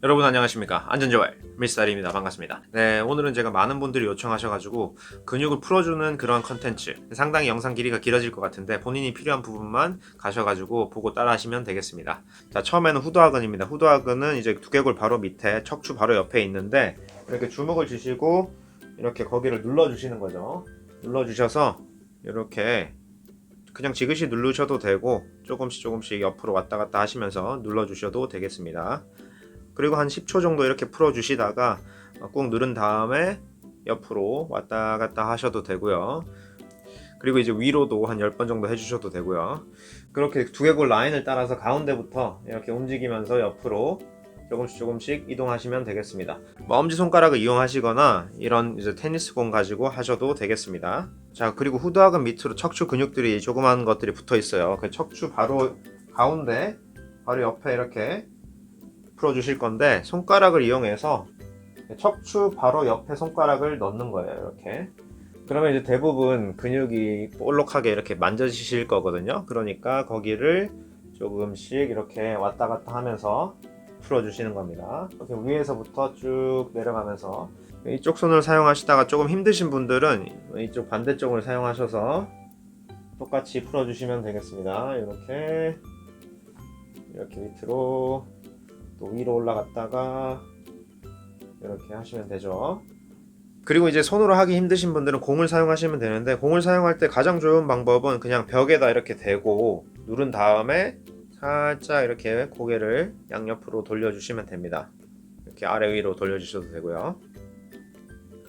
여러분 안녕하십니까, 안전조알 밀살입니다. 반갑습니다. 네, 오늘은 제가 많은 분들이 요청하셔가지고 근육을 풀어주는 그런 컨텐츠, 상당히 영상 길이가 길어질 것 같은데 본인이 필요한 부분만 가셔가지고 보고 따라 하시면 되겠습니다. 자, 처음에는 후두하근입니다. 후두하근은 이제 두개골 바로 밑에 척추 바로 옆에 있는데, 이렇게 주먹을 주시고 이렇게 거기를 눌러 주시는 거죠. 눌러 주셔서 이렇게 그냥 지그시 누르셔도 되고 조금씩 옆으로 왔다 갔다 하시면서 눌러 주셔도 되겠습니다. 그리고 한 10초 정도 이렇게 풀어 주시다가 꾹 누른 다음에 옆으로 왔다 갔다 하셔도 되고요. 그리고 이제 위로도 한 10번 정도 해주셔도 되고요. 그렇게 두개골 라인을 따라서 가운데부터 이렇게 움직이면서 옆으로 조금씩 이동하시면 되겠습니다. 엄지손가락을 이용하시거나 이런 이제 테니스 공 가지고 하셔도 되겠습니다. 자, 그리고 후두하근 밑으로 척추 근육들이 조그만 것들이 붙어 있어요. 그 척추 바로 가운데, 바로 옆에 이렇게 풀어 주실 건데, 손가락을 이용해서 척추 바로 옆에 손가락을 넣는 거예요. 이렇게. 그러면 이제 대부분 근육이 볼록하게 이렇게 만져지실 거거든요. 그러니까 거기를 조금씩 이렇게 왔다 갔다 하면서 풀어 주시는 겁니다. 이렇게 위에서부터 쭉 내려가면서, 이쪽 손을 사용하시다가 조금 힘드신 분들은 이쪽 반대쪽을 사용하셔서 똑같이 풀어 주시면 되겠습니다. 이렇게 밑으로 또 위로 올라갔다가 이렇게 하시면 되죠. 그리고 이제 손으로 하기 힘드신 분들은 공을 사용하시면 되는데, 공을 사용할 때 가장 좋은 방법은 그냥 벽에다 이렇게 대고 누른 다음에 살짝 이렇게 고개를 양옆으로 돌려주시면 됩니다. 이렇게 아래 위로 돌려주셔도 되고요.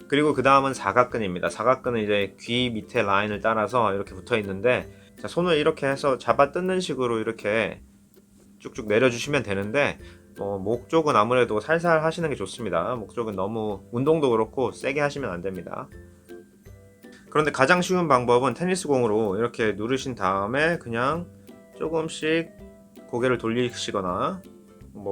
그리고 그 다음은 사각근입니다. 사각근은 이제 귀 밑에 라인을 따라서 이렇게 붙어 있는데, 자, 손을 이렇게 해서 잡아 뜯는 식으로 이렇게 쭉쭉 내려주시면 되는데, 목 쪽은 아무래도 살살 하시는 게 좋습니다. 목 쪽은 너무 운동도 그렇고 세게 하시면 안 됩니다. 그런데 가장 쉬운 방법은 테니스 공으로 이렇게 누르신 다음에 그냥 조금씩 고개를 돌리시거나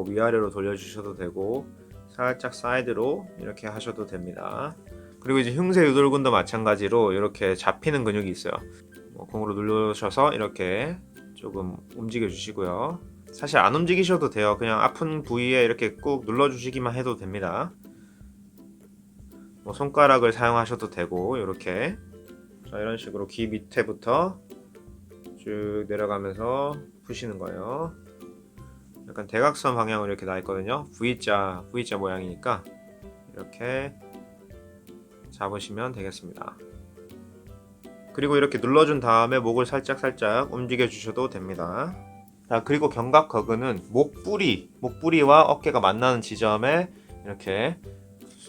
위아래로 돌려주셔도 되고 살짝 사이드로 이렇게 하셔도 됩니다. 그리고 이제 흉쇄 유돌근도 마찬가지로 이렇게 잡히는 근육이 있어요. 공으로 누르셔서 이렇게 조금 움직여 주시고요. 사실 안 움직이셔도 돼요. 그냥 아픈 부위에 이렇게 꾹 눌러주시기만 해도 됩니다. 손가락을 사용하셔도 되고, 이렇게. 자, 이런 식으로 귀 밑에부터 쭉 내려가면서 푸시는 거예요. 약간 대각선 방향으로 이렇게 나 있거든요. V자 모양이니까 이렇게 잡으시면 되겠습니다. 그리고 이렇게 눌러준 다음에 목을 살짝 움직여 주셔도 됩니다. 자, 그리고 견갑거근은 목부리와 어깨가 만나는 지점에 이렇게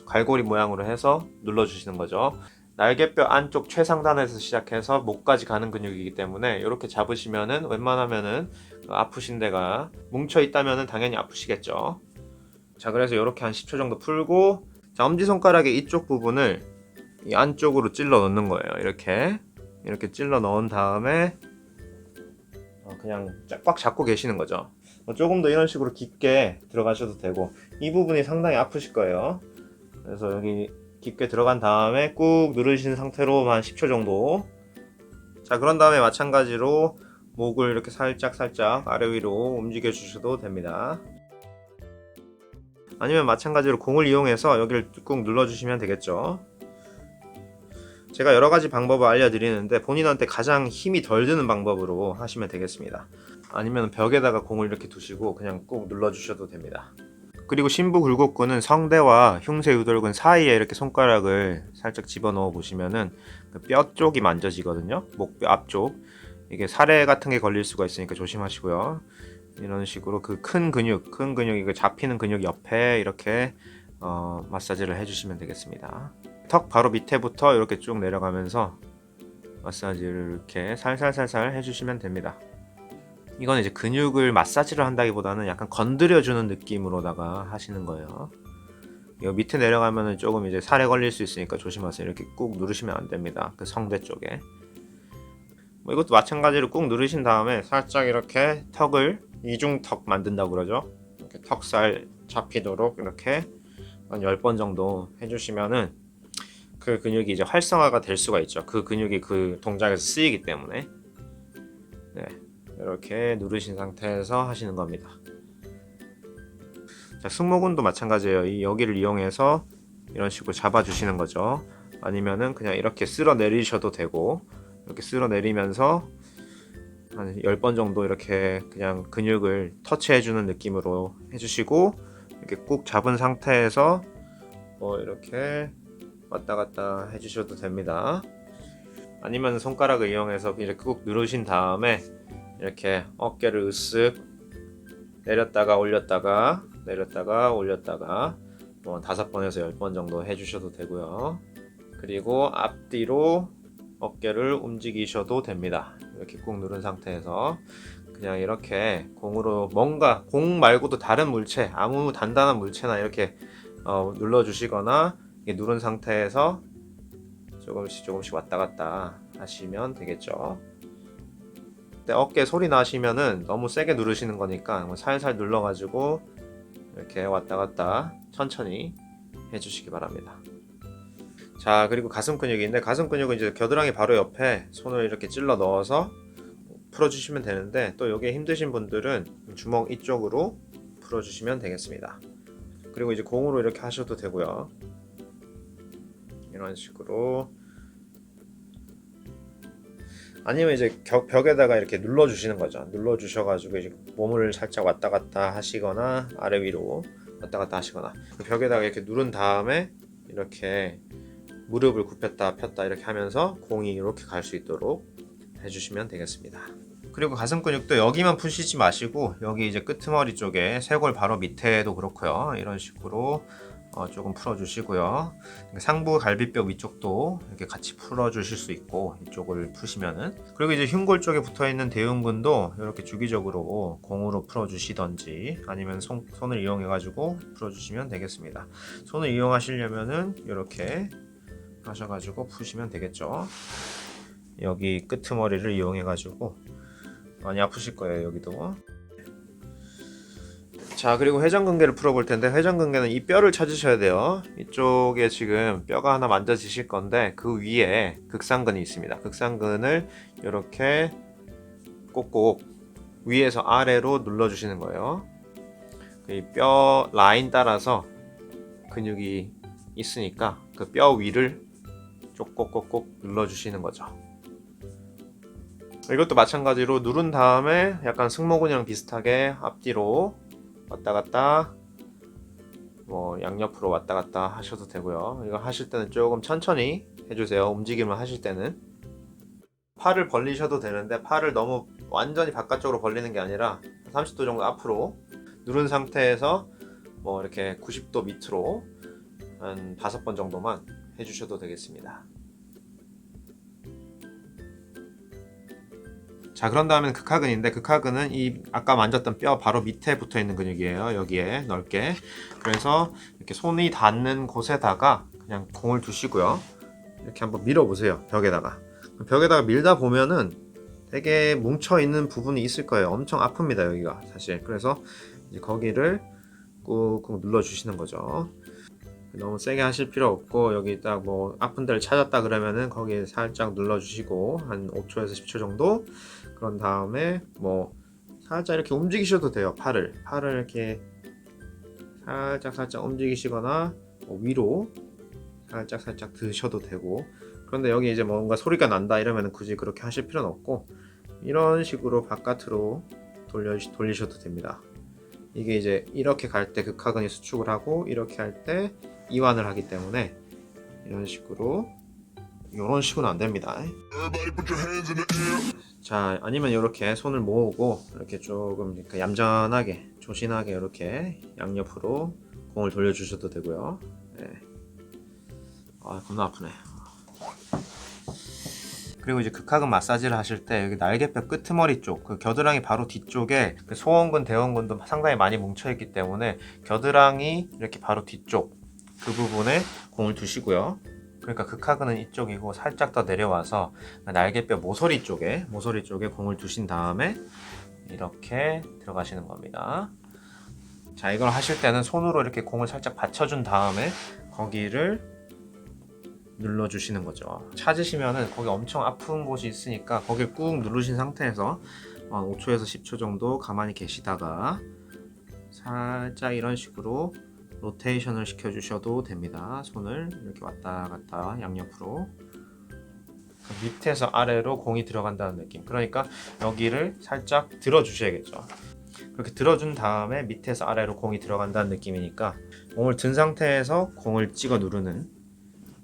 갈고리 모양으로 해서 눌러주시는 거죠. 날개뼈 안쪽 최상단에서 시작해서 목까지 가는 근육이기 때문에 이렇게 잡으시면은 웬만하면은 아프신 데가 뭉쳐 있다면은 당연히 아프시겠죠. 자, 그래서 이렇게 한 10초 정도 풀고, 자, 엄지손가락의 이쪽 부분을 이 안쪽으로 찔러 넣는 거예요. 이렇게 찔러 넣은 다음에 그냥 꽉 잡고 계시는 거죠. 조금 더 이런 식으로 깊게 들어가셔도 되고, 이 부분이 상당히 아프실 거예요. 그래서 여기 깊게 들어간 다음에 꾹 누르신 상태로 한 10초 정도. 자, 그런 다음에 마찬가지로 목을 이렇게 살짝 아래 위로 움직여 주셔도 됩니다. 아니면 마찬가지로 공을 이용해서 여기를 꾹 눌러 주시면 되겠죠. 제가 여러 가지 방법을 알려드리는데 본인한테 가장 힘이 덜 드는 방법으로 하시면 되겠습니다. 아니면 벽에다가 공을 이렇게 두시고 그냥 꾹 눌러 주셔도 됩니다. 그리고 심부 굴곡근은 성대와 흉쇄 유돌근 사이에 이렇게 손가락을 살짝 집어넣어 보시면은 그 뼈 쪽이 만져지거든요. 목뼈 앞쪽. 이게 살해 같은 게 걸릴 수가 있으니까 조심하시고요. 이런 식으로 그 큰 근육, 이거 잡히는 근육 옆에 이렇게 마사지를 해주시면 되겠습니다. 턱 바로 밑에부터 이렇게 쭉 내려가면서 마사지를 이렇게 살살 해주시면 됩니다. 이건 이제 근육을 마사지를 한다기보다는 약간 건드려주는 느낌으로다가 하시는 거예요. 이 밑에 내려가면은 조금 이제 살에 걸릴 수 있으니까 조심하세요. 이렇게 꾹 누르시면 안 됩니다. 그 성대 쪽에. 이것도 마찬가지로 꾹 누르신 다음에 살짝 이렇게 턱을 이중턱 만든다고 그러죠. 이렇게 턱살 잡히도록 이렇게 한 10번 정도 해주시면은 그 근육이 이제 활성화가 될 수가 있죠. 그 근육이 그 동작에서 쓰이기 때문에. 네, 이렇게 누르신 상태에서 하시는 겁니다. 자, 승모근도 마찬가지예요. 이 여기를 이용해서 이런 식으로 잡아주시는 거죠. 아니면은 그냥 이렇게 쓸어 내리셔도 되고, 이렇게 쓸어 내리면서 한 10번 정도 이렇게 그냥 근육을 터치해주는 느낌으로 해주시고, 이렇게 꾹 잡은 상태에서 뭐 이렇게 왔다 갔다 해주셔도 됩니다. 아니면 손가락을 이용해서 이렇게 꾹 누르신 다음에 이렇게 어깨를 으쓱 내렸다가 올렸다가 내렸다가 올렸다가 뭐 5번에서 10번 정도 해주셔도 되고요. 그리고 앞뒤로 어깨를 움직이셔도 됩니다. 이렇게 꾹 누른 상태에서 그냥 이렇게 공으로 뭔가 공 말고도 다른 물체, 아무 단단한 물체나 이렇게 눌러주시거나 누른 상태에서 조금씩 왔다 갔다 하시면 되겠죠. 근데 어깨 소리 나시면은 너무 세게 누르시는 거니까 살살 눌러가지고 이렇게 왔다 갔다 천천히 해주시기 바랍니다. 자, 그리고 가슴 근육인데, 가슴 근육은 이제 겨드랑이 바로 옆에 손을 이렇게 찔러 넣어서 풀어주시면 되는데, 또 여기에 힘드신 분들은 주먹 이쪽으로 풀어주시면 되겠습니다. 그리고 이제 공으로 이렇게 하셔도 되고요. 이런 식으로. 아니면 이제 벽에다가 이렇게 눌러주시는 거죠. 눌러주셔가지고 이제 몸을 살짝 왔다 갔다 하시거나 아래 위로 왔다 갔다 하시거나, 벽에다가 이렇게 누른 다음에 이렇게 무릎을 굽혔다 폈다 이렇게 하면서 공이 이렇게 갈 수 있도록 해주시면 되겠습니다. 그리고 가슴 근육도 여기만 푸시지 마시고 여기 이제 끄트머리 쪽에 쇄골 바로 밑에도 그렇고요. 이런 식으로 조금 풀어주시고요. 상부 갈비뼈 위쪽도 이렇게 같이 풀어주실 수 있고, 이쪽을 푸시면은. 그리고 이제 흉골 쪽에 붙어있는 대흉근도 이렇게 주기적으로 공으로 풀어주시던지 아니면 손을 이용해가지고 풀어주시면 되겠습니다. 손을 이용하시려면은 이렇게 하셔가지고 푸시면 되겠죠. 여기 끄트머리를 이용해가지고 많이 아프실 거예요, 여기도. 자, 그리고 회전근개를 풀어볼 텐데, 회전근개는 이 뼈를 찾으셔야 돼요. 이쪽에 지금 뼈가 하나 만져지실 건데 그 위에 극상근이 있습니다. 극상근을 이렇게 꼭꼭 위에서 아래로 눌러주시는 거예요. 이 뼈 라인 따라서 근육이 있으니까 그 뼈 위를 꼭꼭꼭꼭 눌러주시는 거죠. 이것도 마찬가지로 누른 다음에 약간 승모근이랑 비슷하게 앞뒤로 왔다 갔다 뭐 양옆으로 왔다 갔다 하셔도 되고요. 이거 하실 때는 조금 천천히 해주세요. 움직임을 하실 때는. 팔을 벌리셔도 되는데, 팔을 너무 완전히 바깥쪽으로 벌리는 게 아니라 30도 정도 앞으로 누른 상태에서 뭐 이렇게 90도 밑으로 한 5번 정도만 해주셔도 되겠습니다. 자, 그런 다음에 극하근인데, 극하근은 이 아까 만졌던 뼈 바로 밑에 붙어 있는 근육이에요. 여기에 넓게. 그래서 이렇게 손이 닿는 곳에다가 그냥 공을 두시고요. 이렇게 한번 밀어보세요. 벽에다가 밀다 보면은 되게 뭉쳐 있는 부분이 있을 거예요. 엄청 아픕니다, 여기가 사실. 그래서 이제 거기를 꾹꾹 눌러 주시는 거죠. 너무 세게 하실 필요 없고, 여기 딱 뭐 아픈 데를 찾았다 그러면은 거기에 살짝 눌러 주시고 한 5초에서 10초 정도. 그런 다음에 뭐 살짝 이렇게 움직이셔도 돼요. 팔을 이렇게 살짝 움직이시거나 위로 살짝 드셔도 되고. 그런데 여기 이제 뭔가 소리가 난다 이러면 굳이 그렇게 하실 필요는 없고, 이런 식으로 바깥으로 돌리셔도 됩니다. 이게 이제 이렇게 갈 때 극하근이 수축을 하고, 이렇게 할 때 이완을 하기 때문에 이런 식으로 안 됩니다. 자, 아니면 이렇게 손을 모으고 이렇게 조금 이렇게 얌전하게 조신하게 이렇게 양옆으로 공을 돌려주셔도 되고요. 네. 아, 겁나 아프네. 그리고 이제 극하근 마사지를 하실 때 여기 날개뼈 끄트머리 쪽, 그 겨드랑이 바로 뒤쪽에 그 소원근, 대원근도 상당히 많이 뭉쳐있기 때문에 겨드랑이 이렇게 바로 뒤쪽 그 부분에 공을 두시고요. 그러니까 극하근은 이쪽이고, 살짝 더 내려와서 날개뼈 모서리 쪽에 공을 두신 다음에 이렇게 들어가시는 겁니다. 자, 이걸 하실 때는 손으로 이렇게 공을 살짝 받쳐준 다음에 거기를 눌러주시는 거죠. 찾으시면은 거기 엄청 아픈 곳이 있으니까 거길 꾹 누르신 상태에서 5초에서 10초 정도 가만히 계시다가 살짝 이런 식으로 로테이션을 시켜주셔도 됩니다. 손을 이렇게 왔다 갔다 양옆으로. 밑에서 아래로 공이 들어간다는 느낌. 그러니까 여기를 살짝 들어주셔야겠죠. 그렇게 들어준 다음에 밑에서 아래로 공이 들어간다는 느낌이니까 공을 든 상태에서 공을 찍어 누르는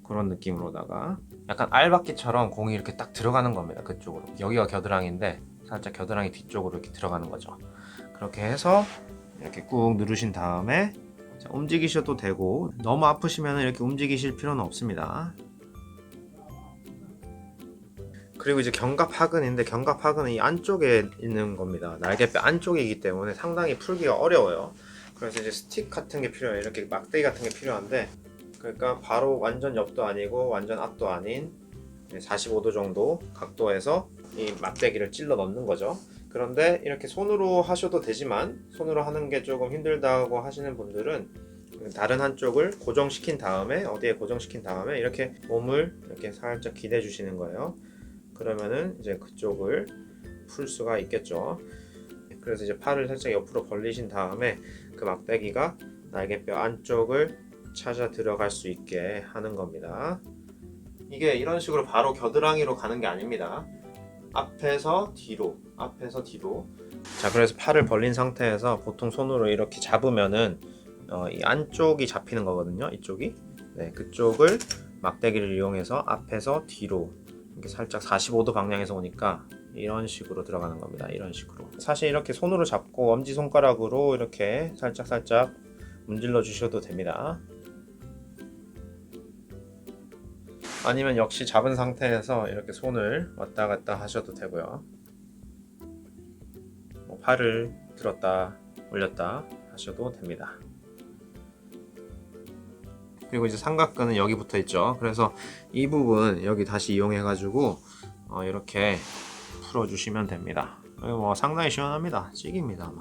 그런 느낌으로다가 약간 알바끼처럼 공이 이렇게 딱 들어가는 겁니다. 그쪽으로. 여기가 겨드랑이인데 살짝 겨드랑이 뒤쪽으로 이렇게 들어가는 거죠. 그렇게 해서 이렇게 꾹 누르신 다음에 움직이셔도 되고, 너무 아프시면 이렇게 움직이실 필요는 없습니다. 그리고 이제 견갑하근인데, 견갑하근은 이 안쪽에 있는 겁니다. 날개뼈 안쪽이기 때문에 상당히 풀기가 어려워요. 그래서 이제 스틱 같은 게 필요해요. 이렇게 막대기 같은 게 필요한데, 그러니까 바로 완전 옆도 아니고 완전 앞도 아닌 45도 정도 각도에서 이 막대기를 찔러 넣는 거죠. 그런데 이렇게 손으로 하셔도 되지만, 손으로 하는 게 조금 힘들다고 하시는 분들은 다른 한쪽을 고정시킨 다음에, 어디에 고정시킨 다음에 이렇게 몸을 이렇게 살짝 기대 주시는 거예요. 그러면은 이제 그쪽을 풀 수가 있겠죠. 그래서 이제 팔을 살짝 옆으로 벌리신 다음에 그 막대기가 날개뼈 안쪽을 찾아 들어갈 수 있게 하는 겁니다. 이게 이런 식으로 바로 겨드랑이로 가는 게 아닙니다. 앞에서 뒤로, 앞에서 뒤로. 자, 그래서 팔을 벌린 상태에서 보통 손으로 이렇게 잡으면은 이 안쪽이 잡히는 거거든요. 이쪽이. 네, 그쪽을 막대기를 이용해서 앞에서 뒤로 이렇게 살짝 45도 방향에서 오니까 이런 식으로 들어가는 겁니다. 이런 식으로. 사실 이렇게 손으로 잡고 엄지손가락으로 이렇게 살짝 문질러 주셔도 됩니다. 아니면 역시 잡은 상태에서 이렇게 손을 왔다 갔다 하셔도 되고요. 팔을 들었다 올렸다 하셔도 됩니다. 그리고 이제 삼각근은 여기 붙어 있죠. 그래서 이 부분 여기 다시 이용해 가지고 이렇게 풀어 주시면 됩니다. 뭐 상당히 시원합니다. 찍입니다.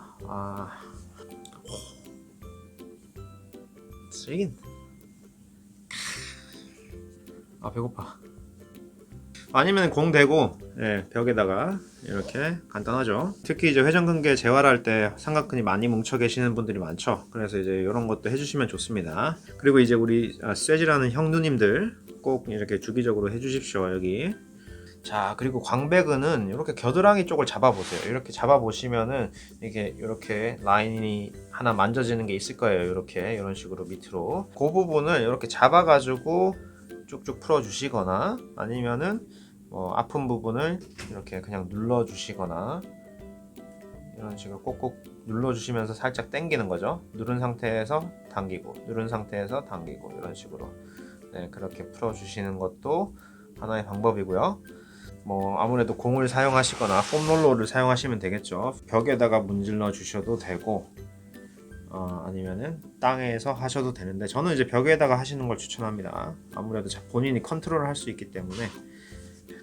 찍인. 배고파. 아니면 공 대고 벽에다가 이렇게 간단하죠. 특히 이제 회전근개 재활할 때 삼각근이 많이 뭉쳐 계시는 분들이 많죠. 그래서 이제 이런 것도 해주시면 좋습니다. 그리고 이제 우리 쇠질하는 형 누님들 꼭 이렇게 주기적으로 해주십시오. 여기. 자, 그리고 광배근은 이렇게 겨드랑이 쪽을 잡아보세요. 이렇게 잡아보시면은 이렇게 라인이 하나 만져지는 게 있을 거예요. 이렇게 이런 식으로 밑으로 그 부분을 이렇게 잡아가지고 쭉쭉 풀어주시거나, 아니면은 아픈 부분을 이렇게 그냥 눌러주시거나, 이런 식으로 꼭꼭 눌러주시면서 살짝 당기는 거죠. 누른 상태에서 당기고, 누른 상태에서 당기고, 이런 식으로 그렇게 풀어주시는 것도 하나의 방법이고요. 아무래도 공을 사용하시거나 폼롤러를 사용하시면 되겠죠. 벽에다가 문질러 주셔도 되고, 아니면은 땅에서 하셔도 되는데, 저는 이제 벽에다가 하시는 걸 추천합니다. 아무래도 본인이 컨트롤을 할 수 있기 때문에.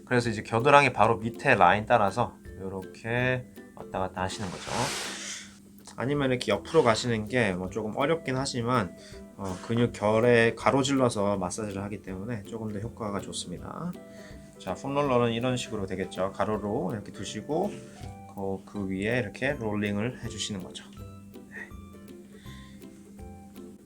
그래서 이제 겨드랑이 바로 밑에 라인 따라서 이렇게 왔다 갔다 하시는 거죠. 아니면 이렇게 옆으로 가시는 게 조금 어렵긴 하지만 근육 결에 가로질러서 마사지를 하기 때문에 조금 더 효과가 좋습니다. 자, 폼롤러는 이런 식으로 되겠죠. 가로로 이렇게 두시고 그 위에 이렇게 롤링을 해주시는 거죠.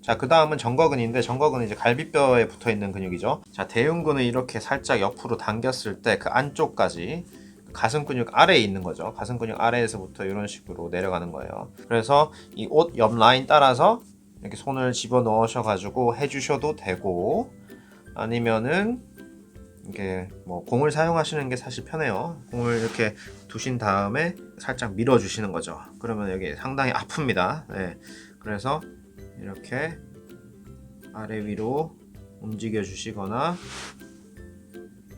자, 그 다음은 정거근인데, 정거근은 이제 갈비뼈에 붙어 있는 근육이죠. 자, 대흉근을 이렇게 살짝 옆으로 당겼을 때 그 안쪽까지 가슴 근육 아래에 있는 거죠. 가슴 근육 아래에서부터 이런 식으로 내려가는 거예요. 그래서 이 옷 옆 라인 따라서 이렇게 손을 집어 넣으셔가지고 해주셔도 되고, 아니면은 이게 공을 사용하시는 게 사실 편해요. 공을 이렇게 두신 다음에 살짝 밀어 주시는 거죠. 그러면 여기 상당히 아픕니다. 네. 그래서 이렇게 아래 위로 움직여 주시거나,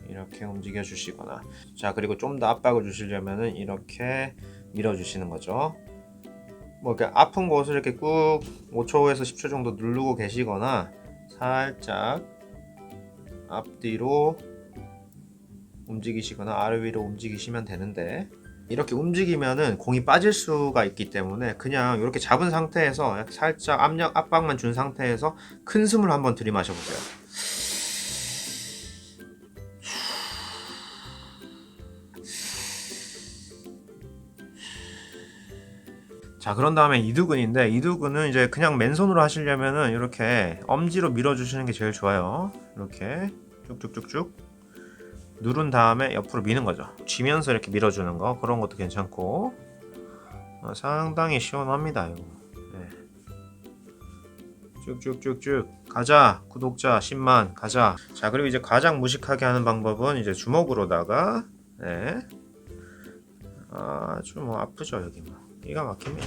이렇게 움직여 주시거나. 자, 그리고 좀 더 압박을 주시려면은 이렇게 밀어 주시는 거죠. 이렇게 아픈 곳을 이렇게 꾹 5초에서 10초 정도 누르고 계시거나, 살짝 앞뒤로 움직이시거나 아래 위로 움직이시면 되는데, 이렇게 움직이면은 공이 빠질 수가 있기 때문에 그냥 이렇게 잡은 상태에서 살짝 압박만 준 상태에서 큰 숨을 한번 들이마셔 보세요. 자, 그런 다음에 이두근인데, 이두근은 이제 그냥 맨손으로 하시려면은 이렇게 엄지로 밀어주시는 게 제일 좋아요. 이렇게 쭉쭉쭉쭉 누른 다음에 옆으로 미는 거죠. 쥐면서 이렇게 밀어주는 거, 그런 것도 괜찮고, 상당히 시원합니다. 이거. 네. 쭉쭉쭉쭉 가자. 구독자 10만 가자. 자, 그리고 이제 가장 무식하게 하는 방법은 이제 주먹으로다가, 네. 아주 뭐 아프죠. 여기 뭐 기가 막힙니다.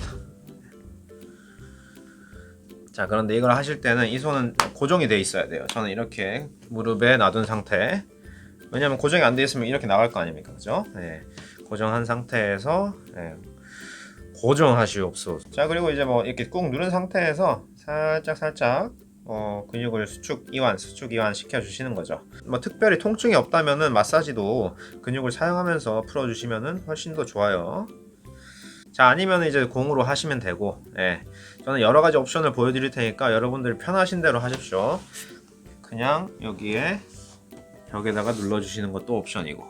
자, 그런데 이걸 하실 때는 이 손은 고정이 돼 있어야 돼요. 저는 이렇게 무릎에 놔둔 상태. 왜냐면 고정이 안 돼 있으면 이렇게 나갈 거 아닙니까, 그죠? 네. 고정한 상태에서, 네. 고정하시옵소서. 자, 그리고 이제 뭐 이렇게 꾹 누른 상태에서 살짝 근육을 수축 이완 시켜 주시는 거죠. 뭐 특별히 통증이 없다면은 마사지도 근육을 사용하면서 풀어 주시면은 훨씬 더 좋아요. 자, 아니면 이제 공으로 하시면 되고, 예. 저는 여러 가지 옵션을 보여드릴 테니까 여러분들 편하신 대로 하십시오. 그냥 여기에 벽에다가 눌러주시는 것도 옵션이고.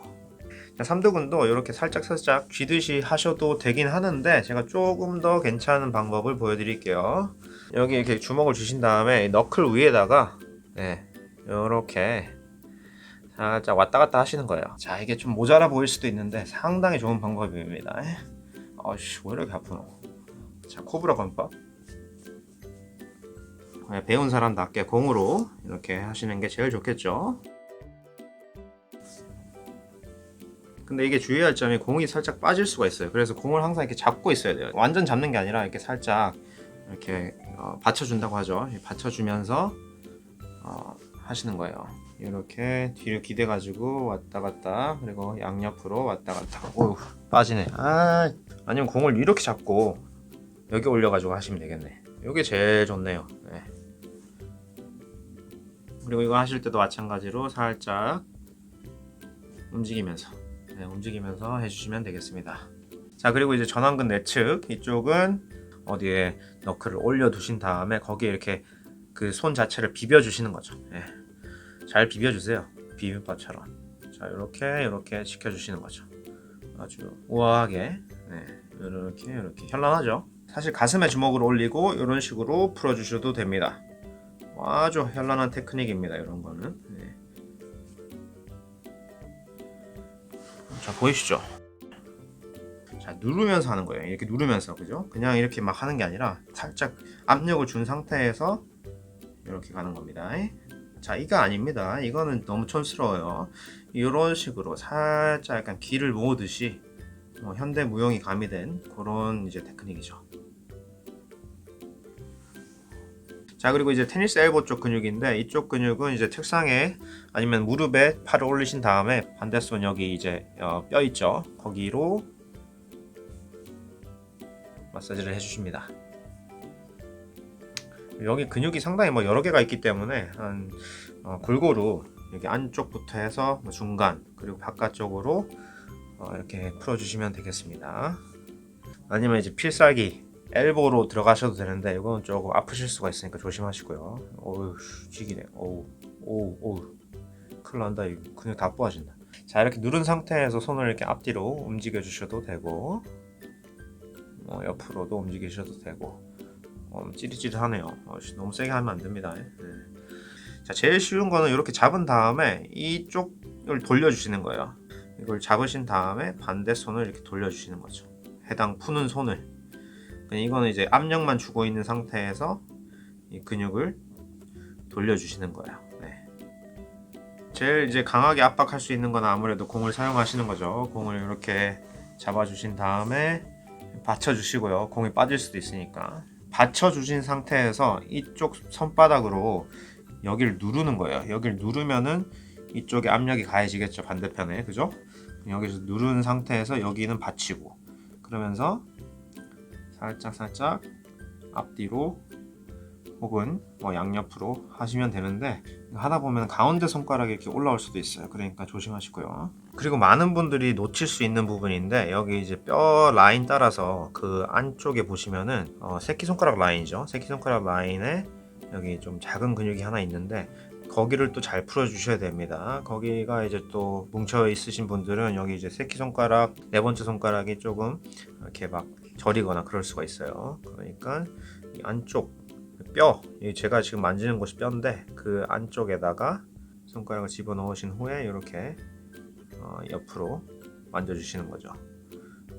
자, 삼두근도 이렇게 살짝 쥐듯이 하셔도 되긴 하는데 제가 조금 더 괜찮은 방법을 보여드릴게요. 여기 이렇게 주먹을 주신 다음에 너클 위에다가 이렇게 살짝 왔다 갔다 하시는 거예요. 자, 이게 좀 모자라 보일 수도 있는데 상당히 좋은 방법입니다. 아씨, 왜 이렇게 아프노? 자, 코브라 건법. 배운 사람답게 공으로 이렇게 하시는 게 제일 좋겠죠. 근데 이게 주의할 점이 공이 살짝 빠질 수가 있어요. 그래서 공을 항상 이렇게 잡고 있어야 돼요. 완전 잡는 게 아니라 이렇게 살짝 이렇게 받쳐준다고 하죠. 받쳐주면서 하시는 거예요. 이렇게 뒤로 기대가지고 왔다 갔다, 그리고 양옆으로 왔다 갔다. 오우, 빠지네. 아니면 공을 이렇게 잡고 여기 올려가지고 하시면 되겠네. 이게 제일 좋네요. 네. 그리고 이거 하실 때도 마찬가지로 살짝 움직이면서 해주시면 되겠습니다. 자, 그리고 이제 전완근 내측 이쪽은 어디에 너클을 올려 두신 다음에 거기에 이렇게 그 손 자체를 비벼 주시는 거죠. 네. 잘 비벼 주세요. 비빔밥처럼. 자, 이렇게 시켜 주시는 거죠. 아주 우아하게. 네. 이렇게 현란하죠. 사실 가슴에 주먹을 올리고 이런 식으로 풀어 주셔도 됩니다. 아주 현란한 테크닉입니다. 이런 거는. 네. 자, 보이시죠? 자, 누르면서 하는 거예요. 이렇게 누르면서, 그죠? 그냥 이렇게 막 하는 게 아니라 살짝 압력을 준 상태에서 이렇게 가는 겁니다. 자, 이거 아닙니다. 이거는 너무 촌스러워요. 이런 식으로 살짝 약간 기를 모으듯이 현대 무용이 가미된 그런 이제 테크닉이죠. 자, 그리고 이제 테니스 엘보 쪽 근육인데 이쪽 근육은 이제 책상에 아니면 무릎에 팔을 올리신 다음에 반대손 여기 이제 뼈 있죠. 거기로 마사지를 해주십니다. 여기 근육이 상당히 뭐 여러 개가 있기 때문에 한 골고루 여기 안쪽부터 해서 중간 그리고 바깥쪽으로 이렇게 풀어주시면 되겠습니다. 아니면 이제 필살기 엘보로 들어가셔도 되는데 이건 조금 아프실 수가 있으니까 조심하시고요. 어우, 지기네. 어우, 큰일 난다. 이 근육 다 뽑아진다. 자, 이렇게 누른 상태에서 손을 이렇게 앞뒤로 움직여 주셔도 되고 옆으로도 움직이셔도 되고. 찌릿찌릿하네요. 너무 세게 하면 안 됩니다. 네. 자, 제일 쉬운 거는 이렇게 잡은 다음에 이쪽을 돌려주시는 거예요. 이걸 잡으신 다음에 반대 손을 이렇게 돌려주시는 거죠. 해당 푸는 손을. 이거는 이제 압력만 주고 있는 상태에서 이 근육을 돌려주시는 거예요. 네. 제일 이제 강하게 압박할 수 있는 건 아무래도 공을 사용하시는 거죠. 공을 이렇게 잡아주신 다음에 받쳐주시고요. 공이 빠질 수도 있으니까. 받쳐주신 상태에서 이쪽 손바닥으로 여기를 누르는 거예요. 여기를 누르면은 이쪽에 압력이 가해지겠죠. 반대편에. 그죠? 여기서 누른 상태에서 여기는 받치고 그러면서 살짝 앞뒤로 혹은 양옆으로 하시면 되는데 하다 보면 가운데 손가락이 이렇게 올라올 수도 있어요. 그러니까 조심하시고요. 그리고 많은 분들이 놓칠 수 있는 부분인데 여기 이제 뼈 라인 따라서 그 안쪽에 보시면은 새끼손가락 라인이죠. 새끼손가락 라인에 여기 좀 작은 근육이 하나 있는데 거기를 또 잘 풀어 주셔야 됩니다. 거기가 이제 또 뭉쳐 있으신 분들은 여기 이제 새끼손가락 네 번째 손가락이 조금 이렇게 막 저리거나 그럴 수가 있어요. 그러니까 이 안쪽 뼈, 제가 지금 만지는 곳이 뼈인데 그 안쪽에다가 손가락을 집어넣으신 후에 이렇게 옆으로 만져주시는 거죠.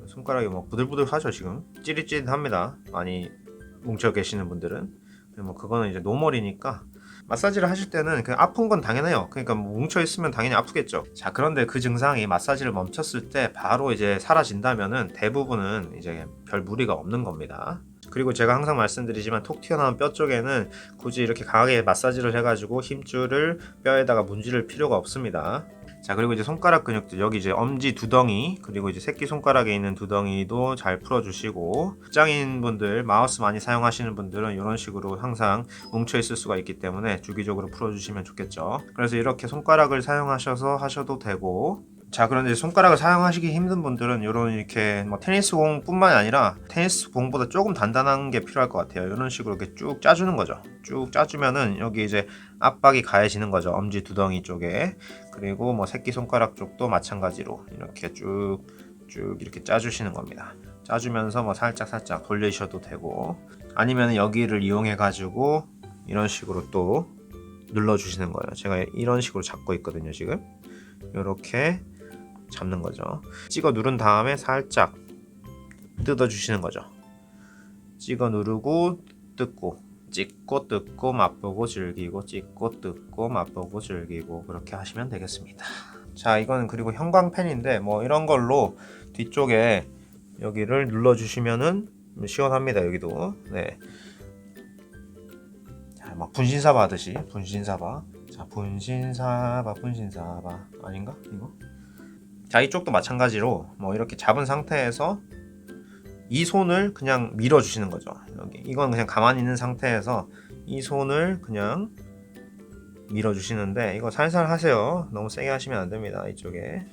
손가락이 뭐 부들부들하죠. 지금 찌릿찌릿합니다. 많이 뭉쳐 계시는 분들은. 뭐 그거는 이제 노멀이니까 마사지를 하실 때는 그냥 아픈 건 당연해요. 그러니까 뭐 뭉쳐 있으면 당연히 아프겠죠. 자, 그런데 그 증상이 마사지를 멈췄을 때 바로 이제 사라진다면은 대부분은 이제 별 무리가 없는 겁니다. 그리고 제가 항상 말씀드리지만 톡 튀어나온 뼈 쪽에는 굳이 이렇게 강하게 마사지를 해가지고 힘줄을 뼈에다가 문지를 필요가 없습니다. 자, 그리고 이제 손가락 근육들, 여기 이제 엄지 두덩이, 그리고 이제 새끼 손가락에 있는 두덩이도 잘 풀어주시고, 직장인 분들, 마우스 많이 사용하시는 분들은 이런 식으로 항상 뭉쳐 있을 수가 있기 때문에 주기적으로 풀어주시면 좋겠죠. 그래서 이렇게 손가락을 사용하셔서 하셔도 되고, 자, 그런데 손가락을 사용하시기 힘든 분들은 이렇게 뭐 테니스 공뿐만 아니라 테니스 공보다 조금 단단한 게 필요할 것 같아요. 이런 식으로 이렇게 쭉 짜주는 거죠. 쭉 짜주면은 여기 이제 압박이 가해지는 거죠. 엄지 두덩이 쪽에. 그리고 뭐 새끼 손가락 쪽도 마찬가지로 이렇게 쭉 이렇게 짜주시는 겁니다. 짜주면서 뭐 살짝 돌리셔도 되고, 아니면 여기를 이용해 가지고 이런 식으로 또 눌러주시는 거예요. 제가 이런 식으로 잡고 있거든요. 지금 이렇게 잡는 거죠. 찍어 누른 다음에 살짝 뜯어 주시는 거죠. 찍어 누르고 뜯고, 찍고 뜯고 맛보고 즐기고, 찍고 뜯고 맛보고 즐기고, 그렇게 하시면 되겠습니다. 자, 이거는 그리고 형광펜인데 뭐 이런 걸로 뒤쪽에 여기를 눌러 주시면은 시원합니다. 여기도. 네. 자, 막 분신사바 하듯이 분신사바. 자, 분신사바 아닌가? 이거? 자, 이쪽도 마찬가지로 뭐 이렇게 잡은 상태에서 이 손을 그냥 밀어 주시는 거죠. 여기 이건 그냥 가만히 있는 상태에서 이 손을 그냥 밀어 주시는데, 이거 살살 하세요. 너무 세게 하시면 안 됩니다. 이쪽에